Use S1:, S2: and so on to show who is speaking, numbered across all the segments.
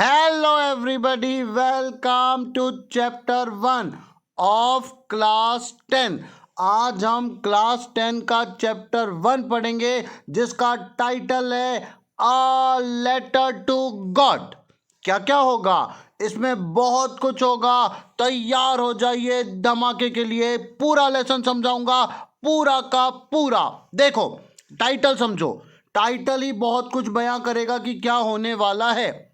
S1: Hello everybody, welcome to chapter 1 of class 10। आज हम class 10 का चैप्टर 1 पढ़ेंगे जिसका टाइटल है अ लेटर टू गॉड। क्या क्या होगा इसमें? बहुत कुछ होगा। तैयार हो जाइए धमाके के लिए। पूरा लेसन समझाऊंगा, पूरा का पूरा। देखो टाइटल समझो, टाइटल ही बहुत कुछ बयां करेगा कि क्या होने वाला है।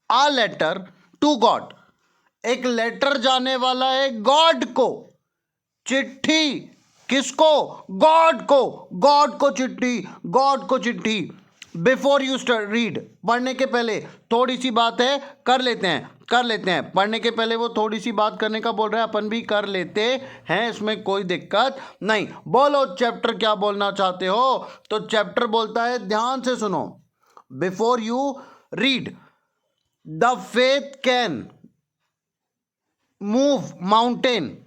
S1: आ लेटर टू गॉड, एक लेटर जाने वाला है गॉड को। चिट्ठी किसको? गॉड को। गॉड को चिट्ठी, गॉड को चिट्ठी। बिफोर यू रीड, पढ़ने के पहले थोड़ी सी बात है, कर लेते हैं। पढ़ने के पहले वो थोड़ी सी बात करने का बोल रहा है, अपन भी कर लेते हैं, इसमें कोई दिक्कत नहीं। बोलो चैप्टर क्या बोलना चाहते हो? तो चैप्टर बोलता है, ध्यान से सुनो। Before you read, the faith can move mountain.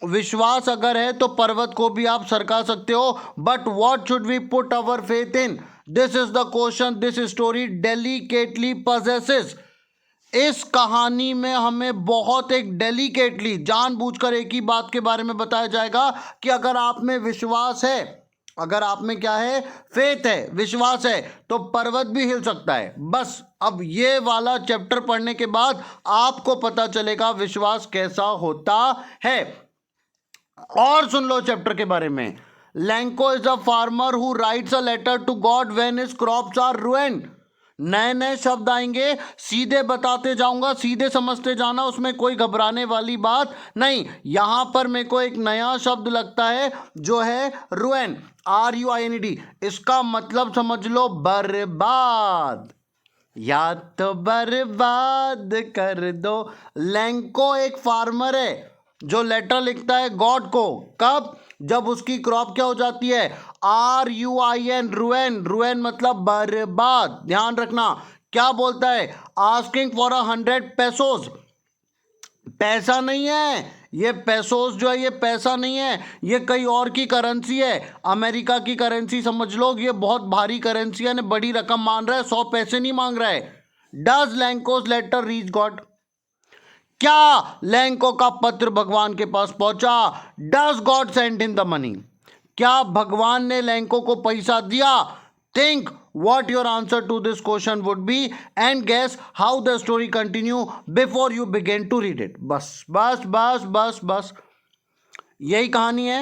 S1: विश्वास अगर है तो पर्वत को भी आप सरका सकते हो। But what should we put our faith in? This is the question this story delicately possesses. इस कहानी में हमें बहुत एक डेलिकेटली, जानबूझकर एक ही बात के बारे में बताया जाएगा कि अगर आप में विश्वास है, अगर आप में क्या है? फेथ है, विश्वास है, तो पर्वत भी हिल सकता है। बस अब ये वाला चैप्टर पढ़ने के बाद आपको पता चलेगा विश्वास कैसा होता है। और सुन लो चैप्टर के बारे में। Lencho is a farmer who writes a letter to God when his crops are ruined. नए नए शब्द आएंगे, सीधे बताते जाऊंगा, सीधे समझते जाना, उसमें कोई घबराने वाली बात नहीं। यहां पर मेरे को एक नया शब्द लगता है जो है रुइन, RUINED। इसका मतलब समझ लो बर्बाद, या तो बर्बाद कर दो। लैंको एक फार्मर है जो लेटर लिखता है गॉड को। कब? जब उसकी क्रॉप क्या हो जाती है? RUIN, ruin. रुइन मतलब बर्बाद। ध्यान रखना क्या बोलता है? Asking for 100 pesos. पैसा नहीं है ये, पेसोस जो है ये पैसा नहीं है, ये कई और की करेंसी है। अमेरिका की करेंसी समझ लो, ये बहुत भारी करेंसी है, बड़ी रकम मान रहा है, 100 पैसे नहीं मांग रहा है। Does Lencho's letter reach God? क्या लैंको का पत्र भगवान के पास पहुंचा? Does God send in the money? क्या भगवान ने लैंको को पैसा दिया? Think what your answer to this question would be and guess how the story continue before you begin to read it। बस बस बस बस बस यही कहानी है।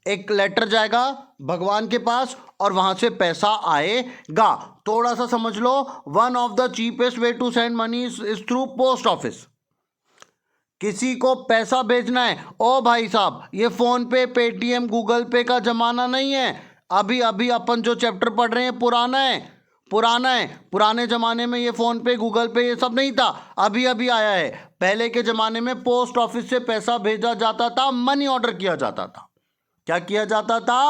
S1: एक लेटर जाएगा भगवान के पास और वहां से पैसा आएगा। थोड़ा सा समझ लो, one of the cheapest way to send money is through post office. किसी को पैसा भेजना है, ओ भाई साहब, ये फोन पे, पेटीएम, गूगल पे का जमाना नहीं है। अभी अभी अपन जो चैप्टर पढ़ रहे हैं पुराना है, पुराना है। पुराने ज़माने में ये फ़ोन पे, गूगल पे, ये सब नहीं था, अभी अभी आया है। पहले के ज़माने में पोस्ट ऑफिस से पैसा भेजा जाता था, मनी ऑर्डर किया जाता था। क्या किया जाता था?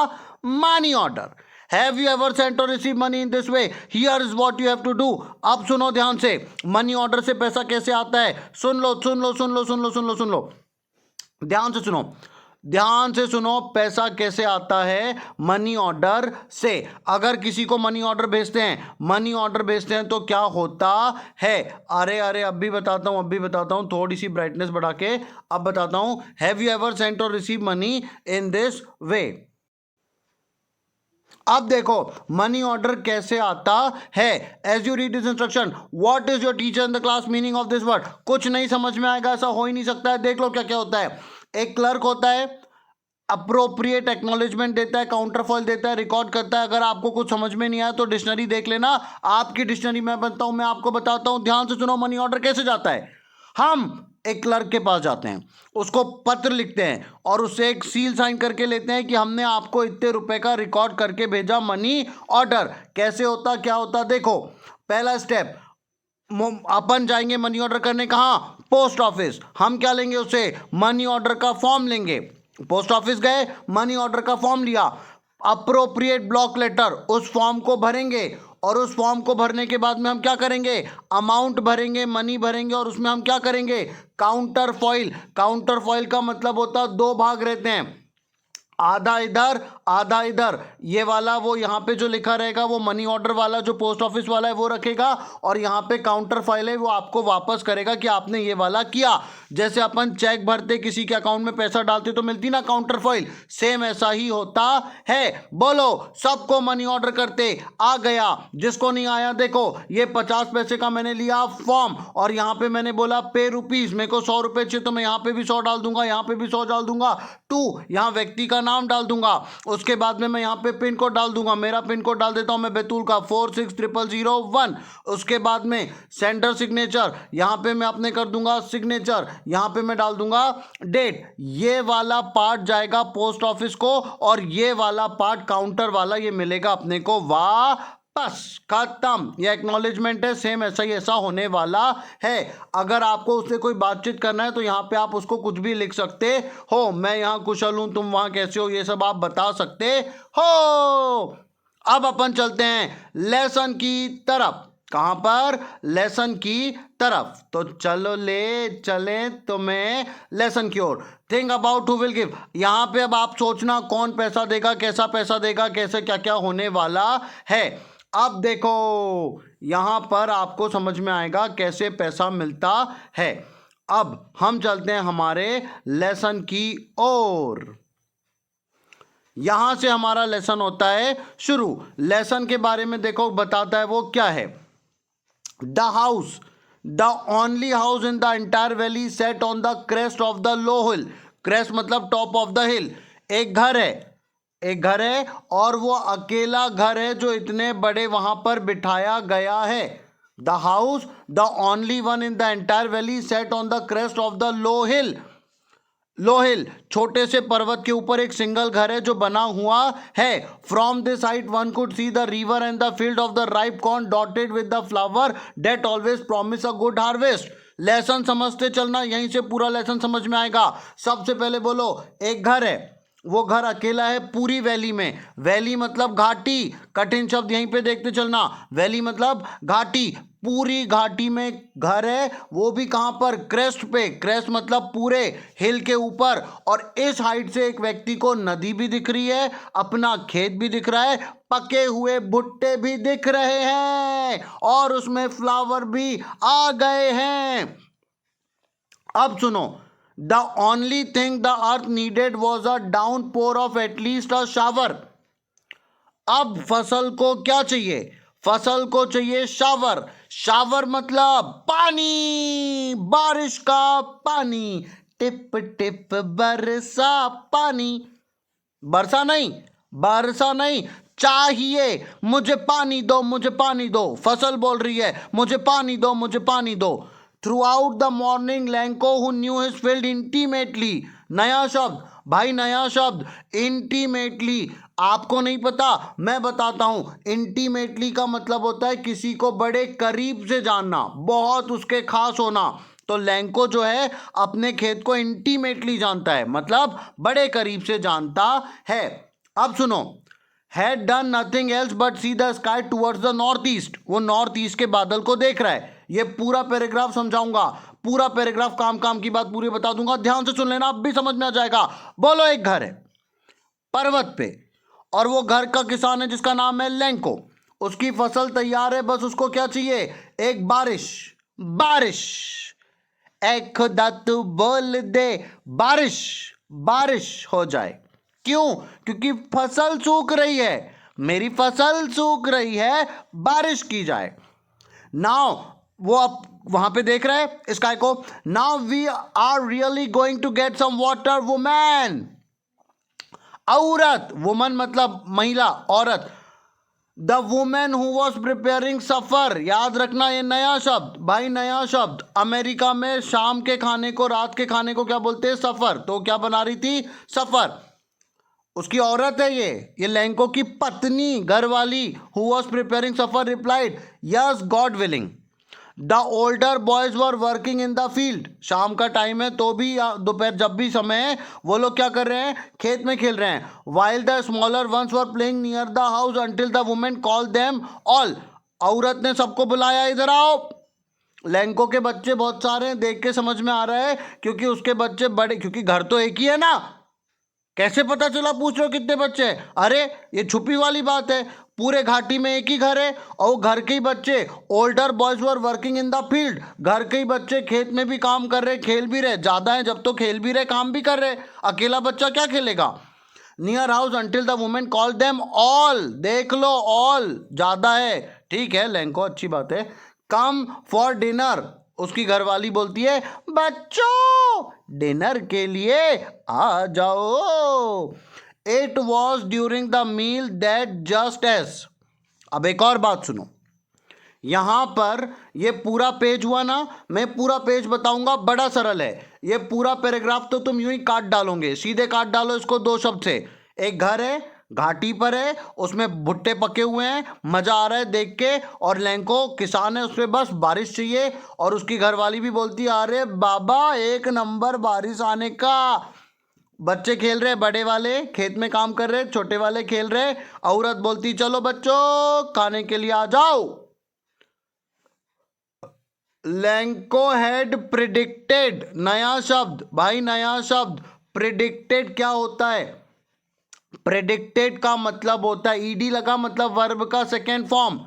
S1: Money order. Have you ever sent or receive money in this way? Here is what you have to do. अब सुनो ध्यान से, मनी ऑर्डर से पैसा कैसे आता है? सुन लो सुन लो सुन लो सुन लो सुन लो सुन लो, ध्यान से सुनो, ध्यान से सुनो। पैसा कैसे आता है? मनी ऑर्डर से। अगर किसी को मनी ऑर्डर भेजते हैं, मनी ऑर्डर भेजते हैं तो क्या होता है? अरे अरे अभी बताता हूं, अभी बताता हूं, थोड़ी सी ब्राइटनेस बढ़ा के अब बताता हूं। Have you ever sent or receive money in this way? अब देखो मनी ऑर्डर कैसे आता है। As you read this instruction, what is your teacher in the class meaning of this word? कुछ नहीं समझ में आएगा, ऐसा हो ही नहीं सकता है। देख लो क्या क्या होता है। एक क्लर्क होता है, अप्रोप्रिएट एक्नॉलेजमेंट देता है, काउंटर फॉइल देता है, रिकॉर्ड करता है। अगर आपको कुछ समझ में नहीं आया तो डिक्शनरी देख लेना, आपकी डिक्शनरी में बनता हूं, मैं आपको बताता हूं। ध्यान से सुनो, मनी ऑर्डर कैसे जाता है। हम एक क्लर्क के पास जाते हैं, उसको पत्र लिखते हैं और उससे एक सील साइन करके लेते हैं कि हमने आपको इतने रुपए का रिकॉर्ड करके भेजा, मनी ऑर्डर। कैसे होता, क्या होता? देखो पहला स्टेप, अपन जाएंगे मनी ऑर्डर करने, कहाँ? Post office. हम क्या लेंगे उससे? मनी ऑर्डर का फॉर्म लेंगे। पोस्ट ऑफिस गए, मनी ऑर्डर का फॉर्म लिया, अप्रोप्रिएट ब्लॉक लेटर, उस फॉर्म को भरेंगे और उस फॉर्म को भरने के बाद में हम क्या करेंगे? अमाउंट भरेंगे, मनी भरेंगे और उसमें हम क्या करेंगे? Counter foil. काउंटर फॉइल का मतलब होता है दो भाग रहते हैं, आधा इधर आधा इधर। ये वाला वो यहाँ पे जो लिखा रहेगा वो मनी ऑर्डर वाला जो पोस्ट ऑफिस वाला है वो रखेगा, और यहाँ पे काउंटर फाइल है वो आपको वापस करेगा कि आपने ये वाला किया। जैसे अपन चेक भरते किसी के अकाउंट में पैसा डालते तो मिलती ना काउंटर फाइल, सेम ऐसा ही होता है। बोलो सबको मनी ऑर्डर करते आ गया, जिसको नहीं आया देखो ये 50 पैसे का मैंने लिया फॉर्म, और यहाँ पे मैंने बोला पे रुपीज, मेरे को 100 रुपए चाहिए तो मैं यहाँ पे भी 100 डाल दूंगा, यहाँ पे भी 100 डाल दूंगा, टू यहाँ व्यक्ति का नाम डाल दूंगा, उसके बाद में मैं यहाँ पे पिन कोड डाल दूंगा, मेरा पिन कोड डाल देता हूँ मैं बैतूल का 460001। उसके बाद में सेंटर सिग्नेचर, यहाँ पे मैं अपने कर दूंगा सिग्नेचर, यहाँ पे मैं डाल दूंगा डेट। ये वाला पार्ट जाएगा पोस्ट ऑफिस को, और ये वाला पार्ट काउंटर वाला ये मिलेगा अपने को वापस। खत्म। ये एक्नॉलेजमेंट है, सेम ऐसा ही ऐसा होने वाला है। अगर आपको उससे कोई बातचीत करना है तो यहाँ पे आप उसको कुछ भी लिख सकते हो, मैं यहाँ कुशल हूं, तुम वहां कैसे हो, ये सब आप बता सकते हो। अब अपन चलते हैं लेसन की तरफ। कहां पर? लेसन की तरफ। तो चलो ले चले तुम्हें लेसन की ओर। Think about who will give. यहां पे अब आप सोचना कौन पैसा देगा, कैसा पैसा देगा, कैसे क्या क्या होने वाला है। अब देखो यहां पर आपको समझ में आएगा कैसे पैसा मिलता है। अब हम चलते हैं हमारे लेसन की ओर। यहां से हमारा लेसन होता है शुरू। लेसन के बारे में देखो बताता है वो क्या है। The house, the only house in the entire valley set on the crest of the low hill. Crest मतलब टॉप ऑफ द हिल। एक घर है, एक घर है और वो अकेला घर है जो इतने बड़े वहां पर बिठाया गया है। The house the only one in the entire valley set on the crest of the low hill. Low hill छोटे से पर्वत के ऊपर एक सिंगल घर है जो बना हुआ है। From this height one could see the river and the field of the ripe corn dotted with the flower that always promise a good harvest. Lesson समझते चलना, यहीं से पूरा लेसन समझ में आएगा। सबसे पहले बोलो एक घर है, वो घर अकेला है पूरी वैली में। वैली मतलब घाटी, कठिन शब्द यहीं पे देखते चलना। वैली मतलब घाटी, पूरी घाटी में घर है, वो भी कहां पर? क्रेस्ट पे। क्रेस्ट मतलब पूरे हिल के ऊपर। और इस हाइट से एक व्यक्ति को नदी भी दिख रही है, अपना खेत भी दिख रहा है, पके हुए भुट्टे भी दिख रहे हैं और उसमें फ्लावर भी आ गए हैं। अब सुनो, the only thing the earth needed was a downpour of at least a shower. अब फसल को क्या चाहिए? फसल को चाहिए शावर। शावर मतलब पानी, बारिश का पानी। टिप टिप बरसा पानी। बरसा नहीं, बरसा नहीं, चाहिए। मुझे पानी दो, मुझे पानी दो। फसल बोल रही है मुझे पानी दो, मुझे पानी दो। Through out the morning Lanco who knew his field intimately. नया शब्द भाई, नया शब्द इंटीमेटली। आपको नहीं पता, मैं बताता हूं। इंटीमेटली का मतलब होता है किसी को बड़े करीब से जानना, बहुत उसके खास होना। तो लैंको जो है अपने खेत को इंटीमेटली जानता है, मतलब बड़े करीब से जानता है। अब सुनो, had done nothing else but see the sky towards the north east. वो नॉर्थ ईस्ट के बादल को देख रहा है। ये पूरा पैराग्राफ समझाऊंगा, पूरा पैराग्राफ काम काम की बात पूरी बता दूंगा, ध्यान से सुन लेना, अब भी समझ में आ जाएगा। बोलो एक घर है पर्वत पे, और वो घर का किसान है जिसका नाम है लैंको। उसकी फसल तैयार है, बस उसको क्या चाहिए? एक बारिश। बारिश, एक खुदा तू बोल दे बारिश, बारिश हो जाए। क्यों? क्योंकि फसल सूख रही है, मेरी फसल सूख रही है, बारिश की जाए। नाउ वो अब वहां पे देख रहे हैं स्काई को। Now we are really going to get some water woman. औरत, वुमन मतलब महिला, औरत। The women who was preparing supper. याद रखना ये नया शब्द भाई, नया शब्द। अमेरिका में शाम के खाने को, रात के खाने को क्या बोलते हैं? सफर। तो क्या बना रही थी? सफर। उसकी औरत है ये लैंको की पत्नी, घर वाली। Who was preparing suffer replied yes God willing. The older boys were working in the field. शाम का टाइम है तो भी, दोपहर जब भी समय है, वो लोग क्या कर रहे हैं? खेत में खेल रहे हैं। While the smaller ones were playing near the house until the women call them all. औरत ने सबको बुलाया, इधर आओ। लैंको के बच्चे बहुत सारे हैं, देख के समझ में आ रहा है, क्योंकि उसके बच्चे बड़े, क्योंकि घर तो एक ही है ना। कैसे पता चला पूछ रहे हो कितने बच्चे हैं? अरे ये छुपी वाली बात है, पूरे घाटी में एक ही घर है और वो घर के ही बच्चे, older boys were working in the field, घर के ही बच्चे खेत में भी काम कर रहे, खेल भी रहे, ज्यादा है जब तो खेल भी रहे काम भी कर रहे, अकेला बच्चा क्या खेलेगा? Near house until the women call them all, देख लो ऑल ज्यादा है, ठीक है लैंको अच्छी बात है, कम फॉर डिनर, उसकी घरवाली बोलती है बच्चों डिनर के लिए आ जाओ। It was during the meal that just as, अब एक और बात सुनो, यहां पर ये पूरा पेज हुआ ना, मैं पूरा पेज बताऊंगा, बड़ा सरल है ये पूरा पैराग्राफ, तो तुम यूं ही काट डालोगे, सीधे काट डालो इसको दो शब्द से। एक घर है घाटी पर है, उसमें भुट्टे पके हुए हैं, मजा आ रहा है देख के, और लैंको किसान है, उसमें बस बारिश चाहिए, और उसकी घरवाली भी बोलती है अरे बाबा एक नंबर बारिश आने का। बच्चे खेल रहे, बड़े वाले खेत में काम कर रहे, छोटे वाले खेल रहे, औरत बोलती चलो बच्चों खाने के लिए आ जाओ। लैंको हैड प्रिडिक्टेड, नया शब्द भाई, नया शब्द, प्रिडिक्टेड क्या होता है? प्रेडिक्टेड का मतलब होता है, ईडी लगा मतलब वर्ब का सेकेंड फॉर्म,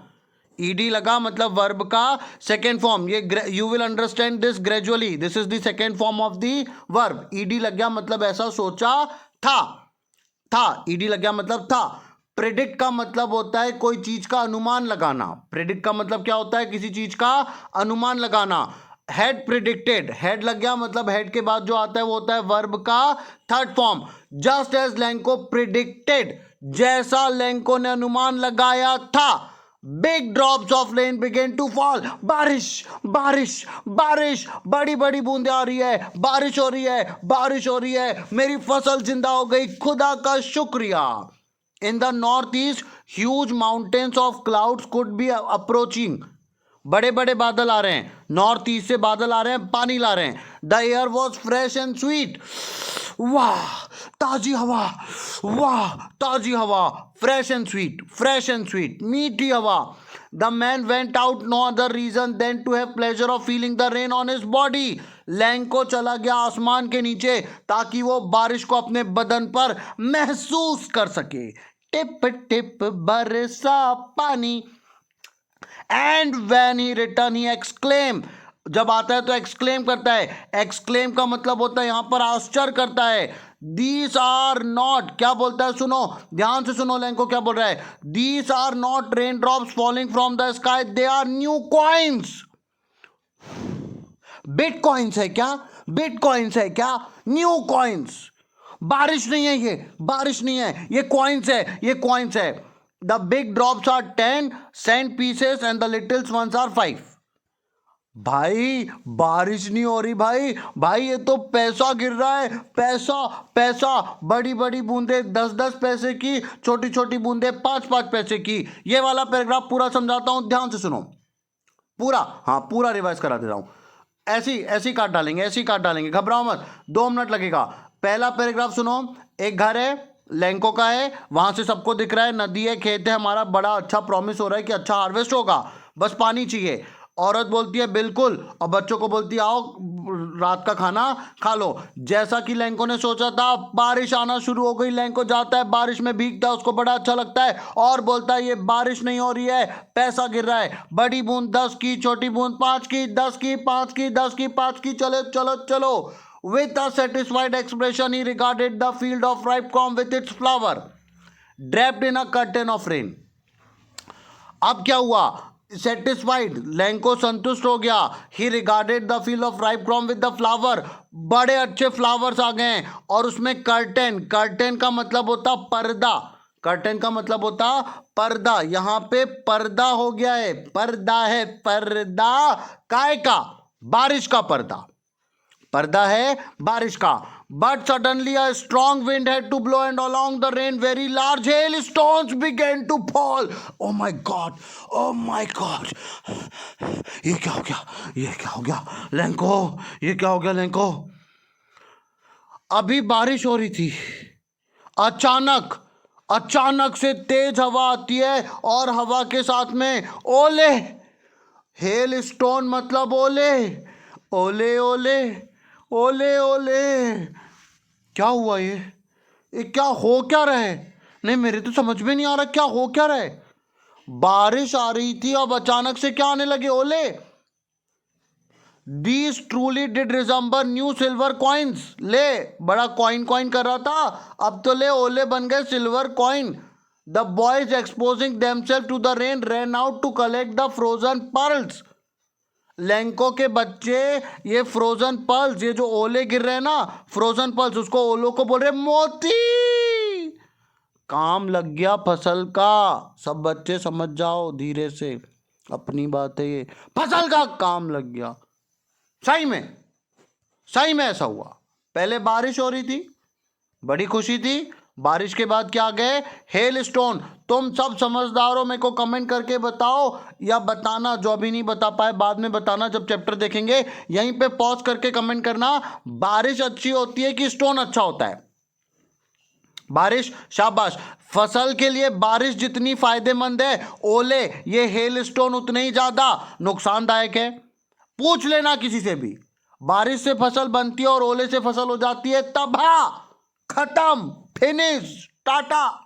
S1: ईडी लगा मतलब वर्ब का सेकेंड फॉर्म, ये you will understand this gradually, this is the second form of the verb. ED लग गया मतलब ऐसा सोचा था, ईडी लग गया मतलब था। प्रेडिक्ट का मतलब होता है कोई चीज का अनुमान लगाना, प्रेडिक्ट का मतलब क्या होता है? किसी चीज का अनुमान लगाना। हैड प्रिडिक्टेड, हैड लग गया मतलब हेड के बाद जो आता है वो होता है वर्ब का third form. Just as Lencho predicted, जैसा लैंको ने अनुमान लगाया था, big drops of rain begin to fall, बारिश बारिश बारिश, बड़ी बड़ी बूंदें आ रही है, बारिश हो रही है, बारिश हो रही है, मेरी फसल जिंदा हो गई, खुदा का शुक्रिया। In the north east huge mountains of clouds could be approaching, बड़े बड़े बादल आ रहे हैं, नॉर्थ ईस्ट से बादल आ रहे हैं, पानी ला रहे हैं। The air was fresh and sweet, वाह ताजी हवा, वाह ताजी हवा, fresh and sweet, fresh and sweet, मीठी हवा। The man went out no other reason than to have pleasure of feeling the rain on his body, Lencho चला गया आसमान के नीचे ताकि वो बारिश को अपने बदन पर महसूस कर सके। टिप टिप बरसा पानी, and when he return he exclaim, जब आता है तो एक्सक्लेम करता है, एक्सक्लेम का मतलब होता है यहां पर आश्चर्य करता है। दीज आर नॉट, क्या बोलता है सुनो, ध्यान से सुनो लैंको क्या बोल रहा है, these are not rain drops falling from the sky, they are new coins. Bitcoins है क्या, बिटकॉइंस है क्या, न्यू कॉइन्स, बारिश नहीं है ये, बारिश नहीं है ये, कॉइन्स है, ये कॉइन्स है। The big drops are 10 cent pieces and the littles ones are 5। भाई बारिश नहीं हो रही भाई, भाई ये तो पैसा गिर रहा है, पैसा पैसा, बड़ी बड़ी बूंदे 10-10 पैसे की, छोटी छोटी बूंदे 5-5 पैसे की। ये वाला पैराग्राफ पूरा समझाता हूं, ध्यान से सुनो पूरा, हाँ पूरा रिवाइज करा देता हूं, ऐसी ऐसी काट डालेंगे, ऐसी काट डालेंगे, घबराओ मत, 2 मिनट लगेगा। पहला पैराग्राफ सुनो, एक घर है लैंको का है, वहां से सबको दिख रहा है नदी है, खेत है, हमारा बड़ा अच्छा प्रॉमिस हो रहा है कि अच्छा हार्वेस्ट होगा, बस पानी चाहिए। औरत बोलती है बिल्कुल, और बच्चों को बोलती है आओ रात का खाना खा लो। जैसा कि लैंको ने सोचा था, बारिश आना शुरू हो गई, लैंको जाता है बारिश में भीगता है, उसको बड़ा अच्छा लगता है और बोलता है ये बारिश नहीं हो रही है, पैसा गिर रहा है, बड़ी बूंद 10 की, छोटी बूंद 5 की, 10 की, 5 की, 10 की, 5 की, चलो चलो चलो। With a satisfied expression, he regarded the field of ripe corn with its flower, draped in a curtain of rain. अब क्या हुआ? सेटिस्फाइड, लैंको संतुष्ट हो गया। He regarded the field of ripe corn with the flower, बड़े अच्छे flowers आ गए, और उसमें कर्टेन, कर्टेन का मतलब होता पर्दा, कर्टेन का मतलब होता पर्दा, यहां पे पर्दा हो गया है, पर्दा है, पर्दा काय का, बारिश का पर्दा, पर्दा है बारिश का। But suddenly a strong wind had to blow and along the rain very large hail stones begin to fall. Oh my God, oh my God, ये क्या हो गया, ये क्या हो गया लैंको, ये क्या हो गया लैंको? अभी बारिश हो रही थी, अचानक अचानक से तेज हवा आती है और हवा के साथ में ओले, हेल स्टोन मतलब ओले, ओले ओले ओले ओले, क्या हुआ ये, ये क्या हो क्या रहा है? नहीं, मेरे तो समझ में नहीं आ रहा क्या हो क्या रहा है। बारिश आ रही थी, अब अचानक से क्या आने लगे? ओले। These truly did resemble new silver coins. ले, बड़ा कॉइन कॉइन कर रहा था, अब तो ले ओले बन गए silver coin. The boys exposing themselves to the rain ran out to collect the frozen pearls. Lanco के बच्चे ये फ्रोजन पल्स, ये जो ओले गिर रहे हैं ना, फ्रोजन पल्स, उसको ओलो को बोल रहे मोती। काम लग गया फसल का। सब बच्चे समझ जाओ धीरे से, अपनी बात है ये, फसल का काम लग गया। सही में ऐसा हुआ। पहले बारिश हो रही थी, बड़ी खुशी थी, बारिश के बाद क्या आ गए? Hello stone. तुम सब समझदार हो, मेरे को कमेंट करके बताओ, या बताना जो अभी नहीं बता पाए बाद में बताना जब चैप्टर देखेंगे। यहीं पे पॉज करके कमेंट करना, बारिश अच्छी होती है कि स्टोन अच्छा होता है? बारिश, शाबाश। फसल के लिए बारिश जितनी फायदेमंद है, ओले ये हेल स्टोन उतने ही ज्यादा नुकसानदायक है। पूछ लेना किसी से भी। बारिश से फसल बनती है और ओले से फसल हो जाती है तबाह, खत्म, finish, Tata.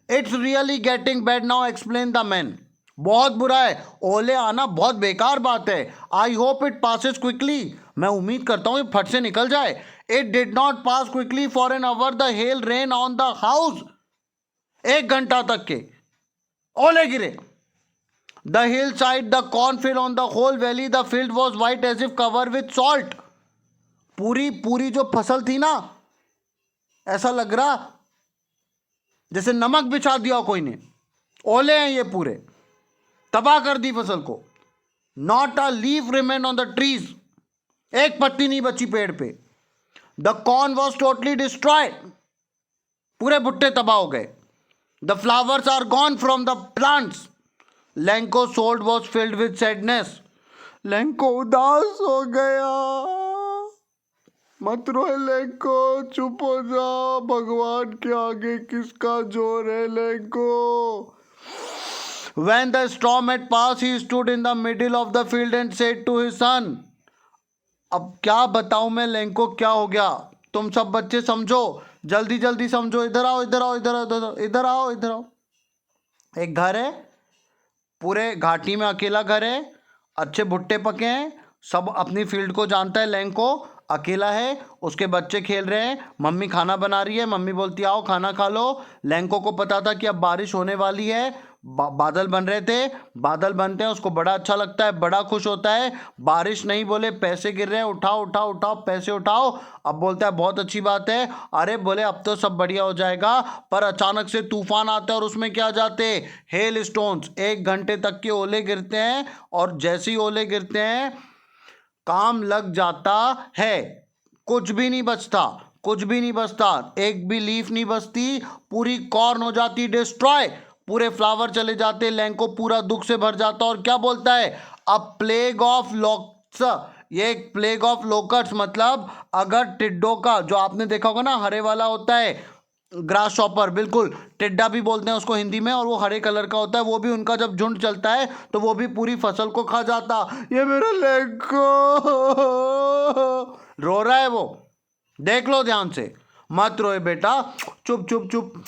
S1: It's really getting bad now, explain the man. बहुत बुरा है, ओले आना बहुत बेकार बात है। I hope it passes quickly, मैं उम्मीद करता हूं ये फट से निकल जाए। It did not pass quickly for an hour, the hell rain on the house. 1 घंटा तक के ओले गिरे। The hillside, the cornfield on the whole valley, the field was white as if covered with salt. पूरी जो फसल थी ना, ऐसा लग रहा जैसे नमक बिछा दिया कोई ने। ओले हैं ये पूरे, तबाह कर दी फसल को। Not a leaf remained on the trees. एक पत्ती नहीं बची पेड़ पे। The corn was totally destroyed. पूरे भुट्टे तबाह हो गए। The flowers are gone from the plants. Lanco sold was filled with sadness. Lanco उदास हो गया। मत रो लैंको, चुप हो जा, भगवान के आगे किसका जोर है Lanco. When the storm had passed, he stood in the middle of the field and said to his son. अब क्या बताऊं मैं लैंको क्या हो गया? तुम सब बच्चे समझो, जल्दी जल्दी समझो। इधर आओ, इधर आओ, इधर आओ, इधर आओ, इधर आओ। एक घर है, पूरे घाटी में अकेला घर है, अच्छे भुट्टे पके हैं, सब अपनी फील्ड को जानता है। लैंको अकेला है, उसके बच्चे खेल रहे हैं, मम्मी खाना बना रही है, मम्मी बोलती आओ खाना खा लो। लैंको को पता था कि अब बारिश होने वाली है, बादल बन रहे थे, बादल बनते हैं उसको बड़ा अच्छा लगता है, बड़ा खुश होता है। बारिश नहीं, बोले पैसे गिर रहे हैं, उठाओ उठाओ उठाओ पैसे उठाओ। अब बोलता है बहुत अच्छी बात है। अरे बोले अब तो सब बढ़िया हो जाएगा, पर अचानक से तूफान आता है और उसमें क्या जाते? Hail stones. 1 घंटे तक के ओले गिरते हैं, और जैसे ही ओले गिरते हैं काम लग जाता है, कुछ भी नहीं बचता, कुछ भी नहीं बचता, एक भी लीफ नहीं बचती, पूरी कॉर्न हो जाती डिस्ट्रॉय, पूरे फ्लावर चले जाते। लैंको पूरा दुख से भर जाता और क्या बोलता है? अ प्लेग ऑफ लॉक्स। ये एक प्लेग ऑफ लोकट्स, मतलब अगर टिड्डों का, जो आपने देखा होगा ना हरे वाला होता है, ग्रास शॉपर, बिल्कुल टिड्डा भी बोलते हैं उसको हिंदी में, और वो हरे कलर का होता है, वो भी उनका जब झुंड चलता है तो वो भी पूरी फसल को खा जाता। ये मेरा लैंको रो रहा है, वो देख लो ध्यान से। मत रोए बेटा, चुप चुप चुप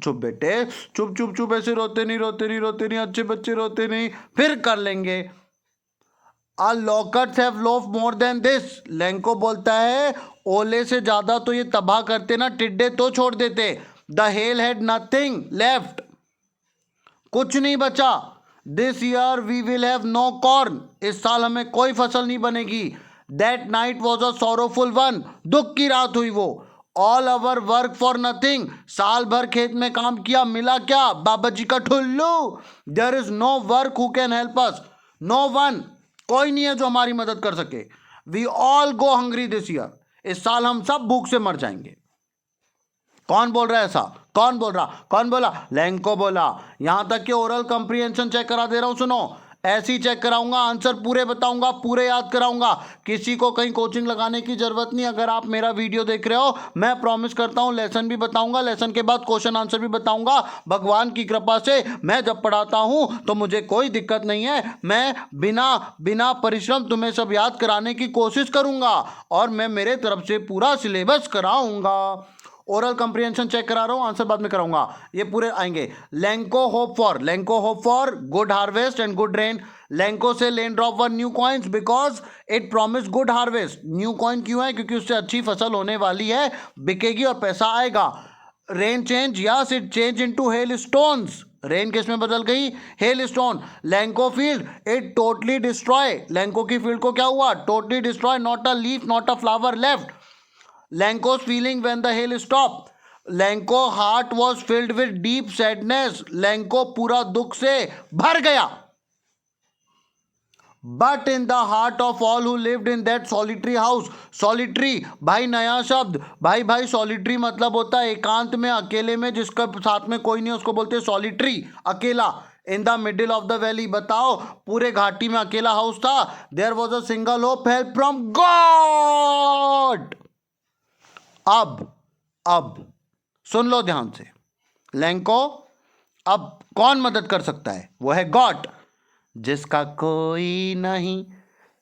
S1: चुप बेटे, चुप चुप चुप, ऐसे रोते नहीं, रोते नहीं, रोते नहीं, अच्छे बच्चे रोते नहीं, फिर कर लेंगे। A locusts have left more than this. Lencho बोलता है ओले से ज्यादा तो ये तबाह करते ना, टिड्डे तो छोड़ देते। The hail had nothing left, कुछ नहीं बचा। This year we will have no corn, इस साल हमें कोई फसल नहीं बनेगी। That night was a sorrowful one, दुख की रात हुई वो। All our work for nothing, साल भर खेत में काम किया, मिला क्या? बाबा जी का ठुल्लू। There is no work who can help us, no one, कोई नहीं है जो हमारी मदद कर सके। We all go hungry this year, इस साल हम सब भूख से मर जाएंगे। कौन बोल रहा है ऐसा? कौन बोल रहा? कौन बोला? लैंको बोला। यहां तक कि ओरल कंप्रीहेंशन चेक करा दे रहा हूं, सुनो। ऐसे ही चेक कराऊंगा, आंसर पूरे बताऊंगा, पूरे याद कराऊंगा, किसी को कहीं कोचिंग लगाने की जरूरत नहीं। अगर आप मेरा वीडियो देख रहे हो, मैं प्रॉमिस करता हूं लेसन भी बताऊंगा, लेसन के बाद क्वेश्चन आंसर भी बताऊंगा। भगवान की कृपा से मैं जब पढ़ाता हूं तो मुझे कोई दिक्कत नहीं है, मैं बिना परिश्रम तुम्हें सब याद कराने की कोशिश करूंगा, और मैं मेरे तरफ से पूरा सिलेबस कराऊंगा। ओरल कंप्रिहेंशन चेक करा रहा हूं, आंसर बाद में कराऊंगा, ये पूरे आएंगे। Lencho hope for good harvest and good rain. Lencho से rain drop one new coins because it promise good harvest. New coin क्यों है? क्योंकि उससे अच्छी फसल होने वाली है, बिकेगी और पैसा आएगा। Rain change, yes it change into hail stones. Rain किस में बदल गई? Hail stone. Lencho field, it totally destroy. Lencho की फील्ड को क्या हुआ? Totally destroy, not a leaf not a flower left. Lencho's feeling when the hail stop. Lencho heart was filled with deep sadness. Lencho पूरा दुख से भर गया। But in the heart of all who lived in that solitary house. Solitary भाई नया शब्द, भाई solitary मतलब होता है एकांत में, अकेले में, जिसका साथ में कोई नहीं उसको बोलते हैं सॉलिटरी, अकेला। In the middle of the valley, बताओ पूरे घाटी में अकेला हाउस था। There was a single hope, help from God. अब सुन लो ध्यान से, लैंको अब कौन मदद कर सकता है? वो है गॉड, जिसका कोई नहीं,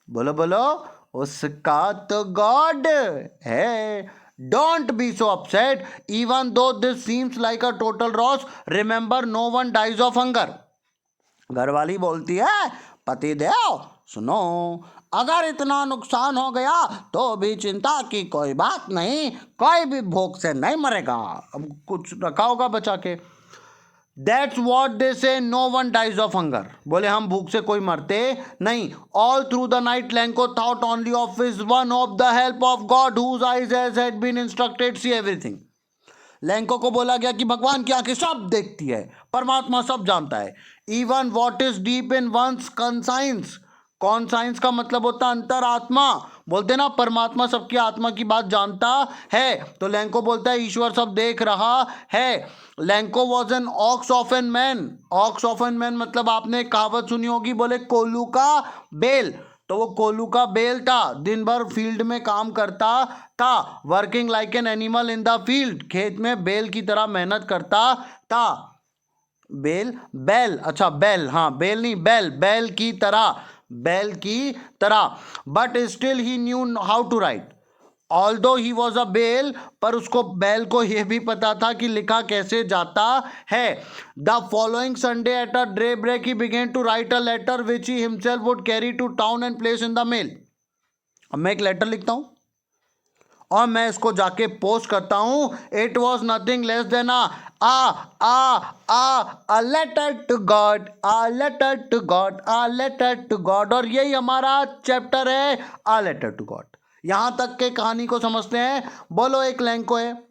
S1: बोलो बोलो, उसका तो गॉड है। Don't be so upset even though this seems like a total loss, remember no one dies of hunger. घरवाली बोलती है, पति देव सुनो, अगर इतना नुकसान हो गया तो भी चिंता की कोई बात नहीं, कोई भी भूख से नहीं मरेगा। अब कुछ रखा होगा बचा के। That's what they say, no one dies of hunger. बोले हम भूख से कोई मरते नहीं। All through the night Lenko thought only of his one hope, the help of God whose eyes had been instructed see everything. Lanco को बोला गया कि भगवान की आंखें सब देखती है, परमात्मा सब जानता है। Even what is deep in one's conscience. Conscience का मतलब होता है अंतरात्मा। बोलते ना परमात्मा सबकी आत्मा की बात जानता है, तो लैंको बोलता है ईश्वर सब देख रहा है। Lencho was an ox of an man. Ox of an man मतलब आपने एक कहावत सुनी होगी, बोले कोल्हू का बेल। तो वो कोल्हू का बेल था, दिन भर फील्ड में काम करता था, working like an animal in the field, खेत में बेल की तरह मेहनत करता था। बेल, बैल, अच्छा बैल, हाँ बेल नहीं बैल, बैल की तरह, बैल की तरह। But still he knew how to write. Although he was a बेल, पर उसको बैल को यह भी पता था कि लिखा कैसे जाता है। The following Sunday at a day break he begin to write a letter which he himself would carry to town and place in the mail. अब मैं एक लेटर लिखता हूं और मैं इसको जाके पोस्ट करता हूं। It was nothing less than a letter to God, a letter to God, a letter to God। और यही हमारा चैप्टर है, a letter to God। यहां तक के कहानी को समझते हैं। बोलो एक लैंको है,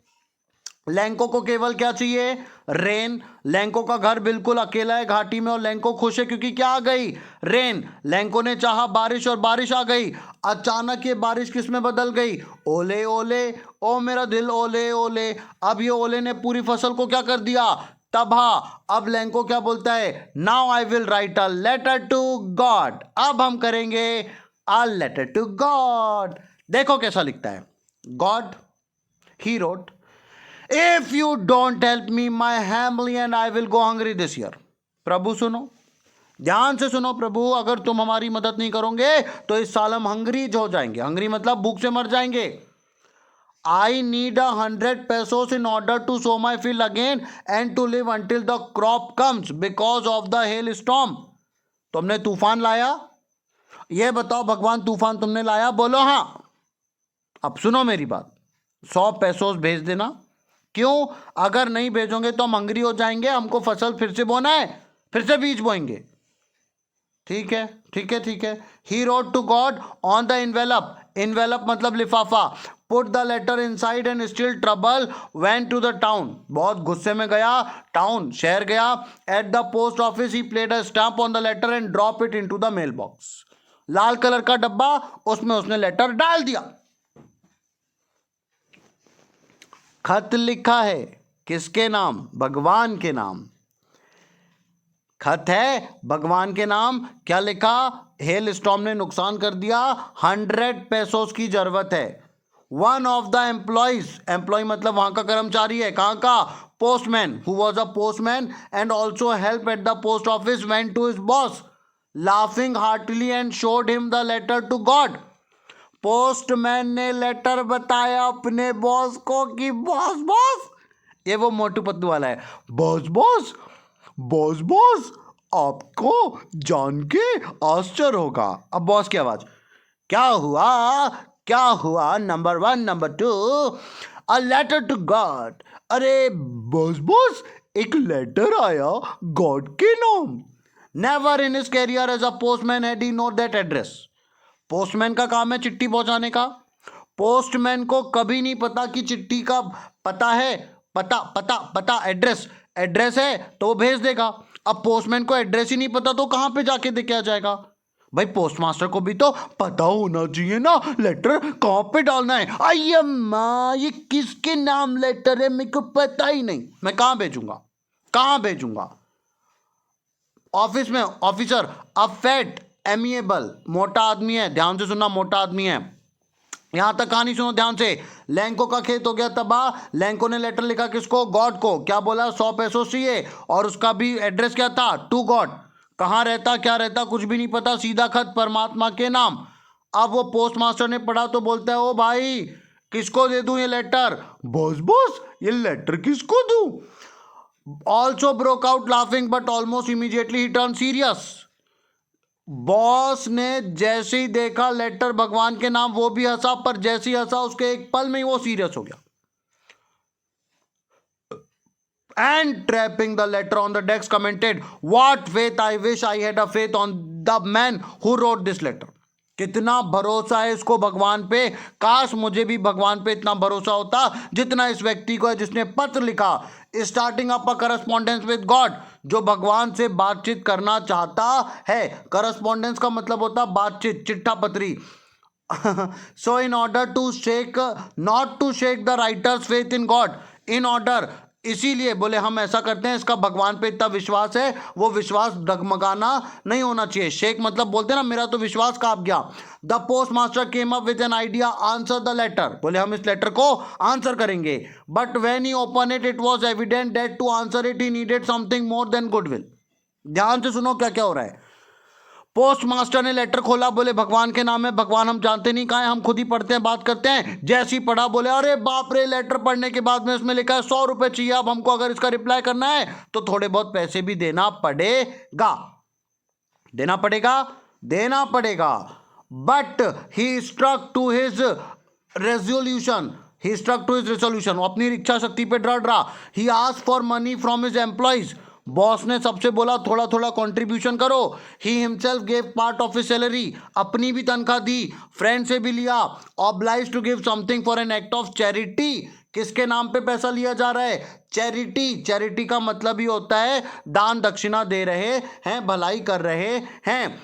S1: लैंको को केवल क्या चाहिए? रेन। लैंको का घर बिल्कुल अकेला है घाटी में और लैंको खुश है क्योंकि क्या आ गई? रेन। लैंको ने चाहा बारिश और बारिश आ गई। अचानक ये बारिश किस में बदल गई? ओले ओले, ओ मेरा दिल ओले ओले। अब ये ओले ने पूरी फसल को क्या कर दिया? तबाह। अब लैंको क्या बोलता है? Now I will write a letter to God. अब हम करेंगे अ लेटर टू गॉड। देखो कैसा लिखता है। God, he wrote, If you don't help me, my family and I will go hungry this year. प्रभु सुनो, ध्यान से सुनो प्रभु, अगर तुम हमारी मदद नहीं करोगे तो इस साल हम हंगरी हो जाएंगे। हंगरी मतलब भूख से मर जाएंगे। I need 100 pesos in order to sow my field again and to live until the crop comes because of the hailstorm. तुमने तूफान लाया? ये बताओ भगवान, तूफान तुमने लाया? बोलो हाँ। अब सुनो मेरी बात, 100 पैसों भेज देना। क्यों? अगर नहीं भेजोगे तो हम हंगरी हो जाएंगे, हमको फसल फिर से बोना है, फिर से बीज बोएंगे। ठीक है ठीक है ठीक है। He wrote to God on the envelope. Envelope मतलब लिफाफा। Put the letter inside and still trouble went to the town. बहुत गुस्से में गया, टाउन शहर गया। At the post office he placed a stamp on the letter and drop it into the mail box. लाल colour का डब्बा, उसमें उसने लेटर डाल दिया। खत लिखा है किसके नाम? भगवान के नाम। खत है भगवान के नाम। क्या लिखा? हेल स्टॉर्म ने नुकसान कर दिया, 100 पैसों की जरूरत है। One of the employees, employee मतलब वहां का कर्मचारी है। कहां का? Postman, who was a postman and also help at the post office, went to his boss laughing heartily and showed him the letter to God. Postman ने letter बताया अपने बॉस को कि बॉस बॉस, ये वो मोटू पतलू वाला है, बॉस बॉस बॉस बॉस, आपको जान के आश्चर्य होगा। अब बॉस की आवाज, क्या हुआ क्या हुआ, number 1 number 2, a letter to God. अरे बॉस बॉस, एक लेटर आया गॉड के नाम। Never in his career as a postman had he known that address. Postman का काम है चिट्ठी पहुंचाने का। पोस्टमैन को कभी नहीं पता कि चिट्ठी का पता है, पता पता पता एड्रेस, एड्रेस है तो वो भेज देगा। अब पोस्टमैन को एड्रेस ही नहीं पता तो कहां पे जाके दे के आ जाएगा? भाई पोस्टमास्टर को भी तो पता होना चाहिए ना लेटर कहां पे डालना है। आई माँ, ये किसके नाम लेटर है मेरे को पता ही नहीं, मैं कहां भेजूंगा, कहां भेजूंगा? ऑफिस में ऑफिसर, अब फैट एमिएबल, मोटा आदमी है, ध्यान से सुनना, मोटा आदमी है। यहां तक कहानी सुनो ध्यान से। लैंको का खेत हो गया तबाह। लैंको ने लेटर लिखा किसको? गॉड को। क्या बोला? 100 पैसों चाहिए, और उसका भी एड्रेस क्या था? To God. कहां रहता, क्या रहता, कुछ भी नहीं पता, सीधा खत परमात्मा के नाम। अब वो पोस्ट मास्टर ने पढ़ा तो बोलता है, ओ भाई किसको दे दूं ये लेटर? बॉस बॉस, ये लेटर किसको दूं? Also broke out laughing but almost immediately he turn serious. Boss ने जैसे ही देखा लेटर भगवान के नाम, वो भी हंसा, पर जैसे ही हंसा उसके एक पल में ही वो सीरियस हो गया। And trapping the letter on the desk commented, what faith, I wish I had a faith on the man who wrote this letter. कितना भरोसा है इसको भगवान पे, काश मुझे भी भगवान पे इतना भरोसा होता जितना इस व्यक्ति को है जिसने पत्र लिखा। Starting up a correspondence with God, जो भगवान से बातचीत करना चाहता है। करस्पॉन्डेंस का मतलब होता बातचीत, चिट्ठा पत्री। So in order to shake, not to shake the writer's faith in God, in order, इसीलिए बोले हम ऐसा करते हैं, इसका भगवान पे इतना विश्वास है, वो विश्वास डगमगाना नहीं होना चाहिए। शेख मतलब बोलते ना मेरा तो विश्वास कांप गया। The post master came up with an idea, answer the letter, बोले हम इस लेटर को आंसर करेंगे। But when he open it, it was evident that to answer it he needed something more than goodwill. ध्यान से सुनो क्या क्या हो रहा है। पोस्ट मास्टर ने लेटर खोला, बोले भगवान के नाम है, भगवान हम जानते नहीं कहाँ है, हम खुद ही पढ़ते हैं, बात करते हैं। जैसे ही पढ़ा बोले अरे बाप रे, लेटर पढ़ने के बाद में इसमें लिखा है 100 रुपए चाहिए, अब हमको अगर इसका रिप्लाई करना है तो थोड़े बहुत पैसे भी देना पड़ेगा, देना पड़ेगा, देना पड़ेगा। But he struck to his resolution, he struck to his resolution, वो अपनी इच्छा शक्ति पे डर रहा। He asked for money from his employees, boss ने सबसे बोला थोड़ा थोड़ा कंट्रीब्यूशन करो। He himself gave part of his salary, अपनी भी तनख्वाह दी, फ्रेंड से भी लिया। Obliged to give something for an act of charity, किसके नाम पे पैसा लिया जा रहा है? चैरिटी। चैरिटी का मतलब ही होता है दान दक्षिणा दे रहे हैं, भलाई कर रहे हैं।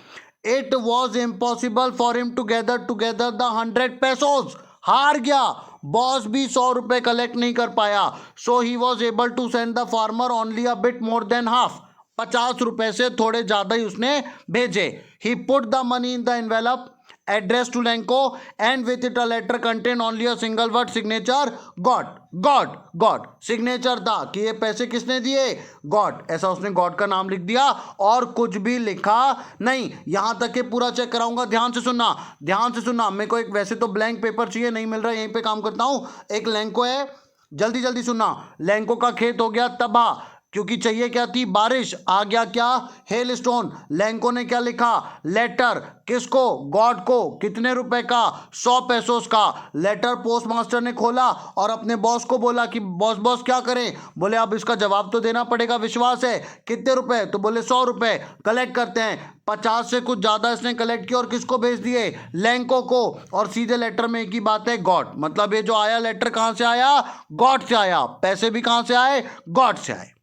S1: It was impossible for him to gather together the 100 pesos, हार गया, बॉस भी 100 रुपए कलेक्ट नहीं कर पाया। So he was able to send the farmer only a bit more than half, 50 रुपए से थोड़े ज्यादा ही उसने भेजे। He put the money in the envelope addressed to Lenko and with it a letter contained only a single word signature God, God, God। Signature था कि ये पैसे किसने दिए? गॉड। ऐसा उसने गॉड का नाम लिख दिया और कुछ भी लिखा नहीं। यहां तक के पूरा चेक कराऊंगा, ध्यान से सुनना, ध्यान से सुनना। मेरे को एक वैसे तो ब्लैंक पेपर चाहिए, नहीं मिल रहा, यहीं पे काम करता हूं। एक लैंको है, जल्दी जल्दी सुनना। लैंको का खेत हो गया तबाह, क्योंकि चाहिए क्या थी? बारिश। आ गया क्या? Hello stone. लैंको ने क्या लिखा? लेटर। किसको? गॉड को। कितने रुपए का? 100 पैसों का। लेटर पोस्ट मास्टर ने खोला और अपने बॉस को बोला कि बॉस बॉस क्या करें? बोले अब इसका जवाब तो देना पड़ेगा, विश्वास है। कितने रुपए? तो बोले 100 रुपए। कलेक्ट करते हैं। 50 से कुछ ज्यादा इसने कलेक्ट किया और किसको भेज दिए? लैंको को। और सीधे लेटर में एक ही बात है, गॉड। मतलब ये जो आया लेटर कहां से आया? गॉड से आया। पैसे भी कहां से आए? गॉड से आए।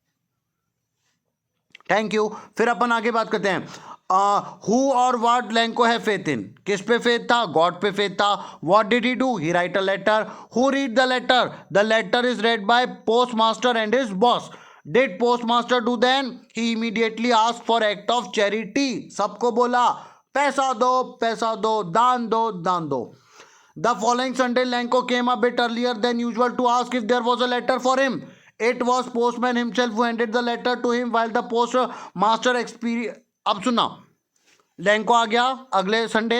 S1: Thank you. फिर अपन आगे बात करते हैं। हु और व्हाट लैंको है फेथ इन, किस पे फेथ था? गॉड पे फेथ था। What did he do? He write a letter. Who read the letter? The letter is read by post master and his boss. Did post master do then? He immediately ask for act of charity. सबको बोला पैसा दो, पैसा दो, दान दो, दान दो। The following Sunday Lencho came a bit earlier than usual to ask if there was a letter for him. It was postman himself who handed the letter to him while the postmaster experience। अब सुना, लैंको आ गया अगले Sunday,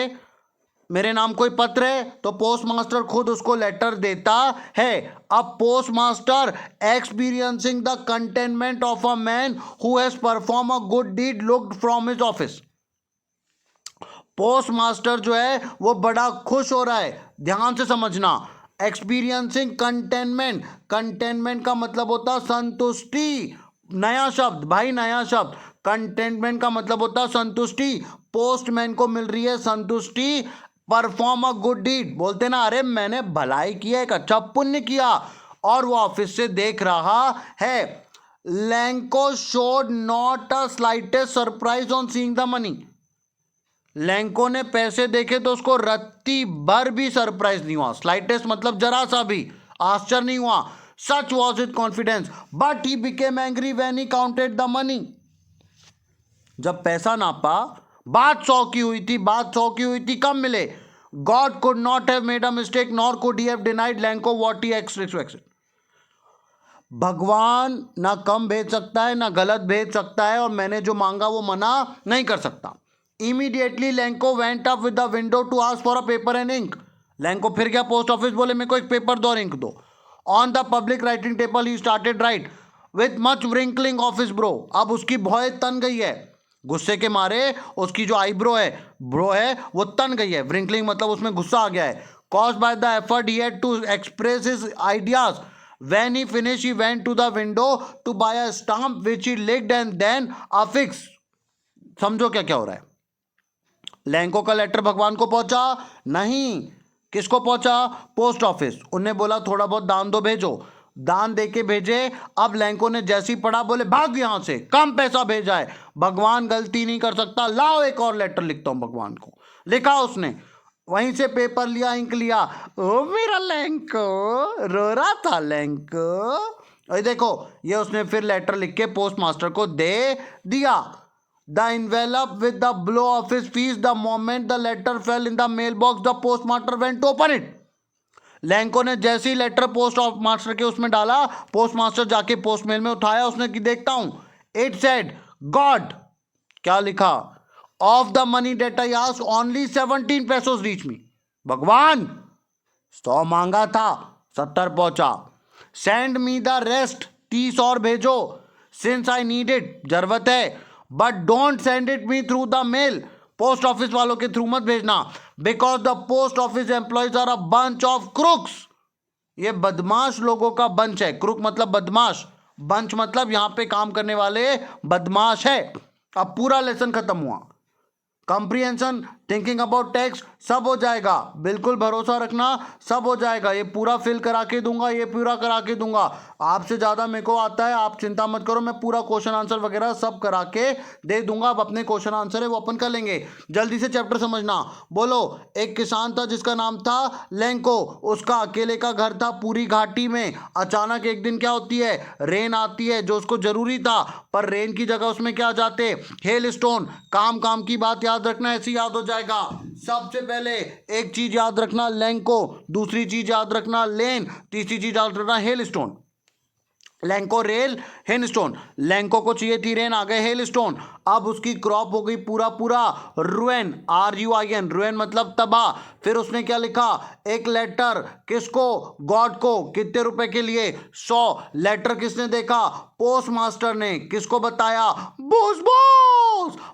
S1: मेरे नाम कोई पत्र है तो पोस्ट मास्टर खुद उसको लेटर देता है. अब post master experiencing the containment of a man who has perform a good deed looked from his office. Post master जो है वो बड़ा खुश हो रहा है. ध्यान से समझना. Experiencing containment. कंटेनमेंट का मतलब होता है संतुष्टि. नया शब्द भाई, नया शब्द. कंटेनमेंट का मतलब होता है संतुष्टि. पोस्टमैन को मिल रही है संतुष्टि. परफॉर्म अ गुड डीड, बोलते ना अरे मैंने भलाई किया, एक अच्छा पुण्य किया, और वो ऑफिस से देख रहा है. Lanco showed not a slightest surprise on seeing the money. Lanco ने पैसे देखे तो उसको रत्ती भर भी सरप्राइज नहीं हुआ. स्लाइटेस्ट मतलब जरा सा भी आश्चर्य नहीं हुआ. सच was it confidence, but he became angry when he counted the money. जब पैसा नापा, बात 100 की हुई थी, बात 100 की हुई थी, कम मिले. God could not have made a mistake nor could he have denied Lanco what he expected. भगवान ना कम भेज सकता है ना गलत भेज सकता है, और मैंने जो मांगा वो मना नहीं कर सकता. Immediately Lencho went up with the window to ask for a paper and ink. Lencho फिर गया पोस्ट ऑफिस, बोले मेरे को एक पेपर दो और इंक दो. On the public writing table he started write with much wrinkling of his brow. अब उसकी भौं तन गई है, गुस्से के मारे उसकी जो आईब्रो है, ब्रो है, वो तन गई है. व्रिंकलिंग मतलब उसमें गुस्सा आ गया है. Caused by the effort he had to express his ideas. When he finished, he went to the window to buy a stamp which he licked and then affixed. समझो क्या क्या हो रहा है. लैंको का लेटर भगवान को पहुंचा नहीं. किसको पहुंचा? Post office. उनने बोला थोड़ा बहुत दान दो, भेजो. दान दे के भेजे. अब लैंको ने जैसे ही पढ़ा बोले भाग यहां से, कम पैसा भेजा है. भगवान गलती नहीं कर सकता, लाओ एक और लेटर लिखता हूं भगवान को. लिखा उसने, वहीं से पेपर लिया, इंक लिया. ओ मेरा लैंको, रो रहा था लैंको. और देखो ये उसने फिर लेटर लिख के पोस्ट मास्टर को दे दिया. The envelope with the blow of his fist the moment the letter fell in the mailbox the postmaster went to open it. Lanco ने जैसे ही लेटर पोस्ट ऑफ मास्टर के उसमें डाला, पोस्ट मास्टर जाके पोस्ट मेल में उठाया, उसने कि देखता हूं. इट सेड गॉड, क्या लिखा? Of the money that I asked only 17 pesos reach me. भगवान 100 मांगा था, 70 पहुंचा. सेंड मी द रेस्ट, 30 और भेजो. सिंस आई नीड इट, जरूरत है. But don't send it me through the mail, post office वालों के थ्रू मत भेजना. Because the post office employees are a bunch of crooks. ये बदमाश लोगों का बंच है. क्रूक मतलब बदमाश, बंच मतलब यहां पे काम करने वाले बदमाश है. अब पूरा लेसन खत्म हुआ. कॉम्प्रिहेंशन, थिंकिंग अबाउट टेक्स्ट, सब हो जाएगा. बिल्कुल भरोसा रखना, सब हो जाएगा. ये पूरा फिल करा के दूंगा, ये पूरा करा के दूंगा. आपसे ज़्यादा मेरे को आता है, आप चिंता मत करो. मैं पूरा क्वेश्चन आंसर वगैरह सब करा के दे दूंगा. अब अपने क्वेश्चन आंसर है वो अपन कर लेंगे. जल्दी से चैप्टर समझना. बोलो. एक किसान था जिसका नाम था लैंको. उसका अकेले का घर था पूरी घाटी में. अचानक एक दिन क्या होती है, रेन आती है, जो उसको जरूरी था. पर रेन की जगह उसमें क्या आ जाते, हेल स्टोन. काम काम की बात याद रखना, ऐसी याद हो जाएगा. सबसे पहले एक चीज याद रखना लैंको, दूसरी चीज याद रखना लेन, तीसरी चीज याद रखना hello stone. Lanco rail, hello stone. Lanco को चाहिए थी रेन, आ गए हेल स्टोन. अब उसकी क्रॉप हो गई पूरा पूरा रुइन, RUIN. रुइन मतलब तबाह. फिर उसने क्या लिखा, एक लेटर. किसको? गॉड को. कितने रुपए के लिए? 100. लेटर किसने देखा? पोस्ट मास्टर ने. किसको बताया? बॉस.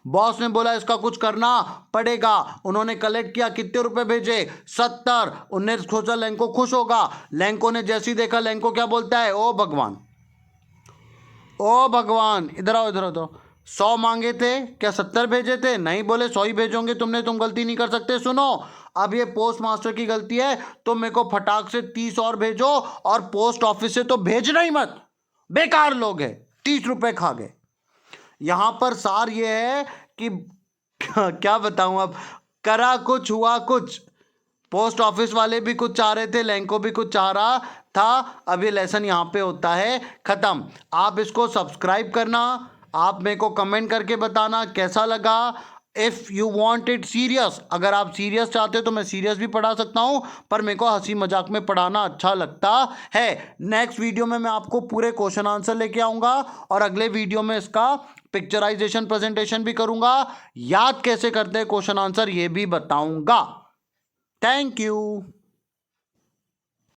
S1: बॉस ने बोला इसका कुछ करना पड़ेगा. उन्होंने कलेक्ट किया. कितने रुपए भेजे? 70. उन्होंने सोचा लैंको खुश होगा. लैंको ने जैसे ही देखा, लैंको क्या बोलता है, ओ भगवान, ओ भगवान, इधर आओ, इधर आओ. 100 मांगे थे, क्या 70 भेजे थे? नहीं, बोले 100 ही भेजोगे तुमने, तुम गलती नहीं कर सकते. सुनो, अब ये पोस्ट मास्टर की गलती है, तो मेरे को फटाक से 30 और भेजो. और पोस्ट ऑफिस से तो भेजना ही मत, बेकार लोग हैं. 30 रुपए खा गए. यहां पर सार ये है कि क्या बताऊं, अब करा कुछ हुआ कुछ. पोस्ट ऑफिस वाले भी कुछ चाह रहे थे, लैंको भी कुछ चाह रहा था. अब ये लेसन यहाँ पे होता है खत्म. आप इसको सब्सक्राइब करना, आप मेरे को कमेंट करके बताना कैसा लगा. If you want it serious, अगर आप सीरियस चाहते हो तो मैं सीरियस भी पढ़ा सकता हूँ, पर मेरे को हंसी मजाक में पढ़ाना अच्छा लगता है. नेक्स्ट वीडियो में मैं आपको पूरे क्वेश्चन आंसर लेके आऊँगा, और अगले वीडियो में इसका पिक्चराइजेशन प्रेजेंटेशन भी करूँगा. याद कैसे करते हैं क्वेश्चन आंसर ये भी बताऊँगा. Thank you.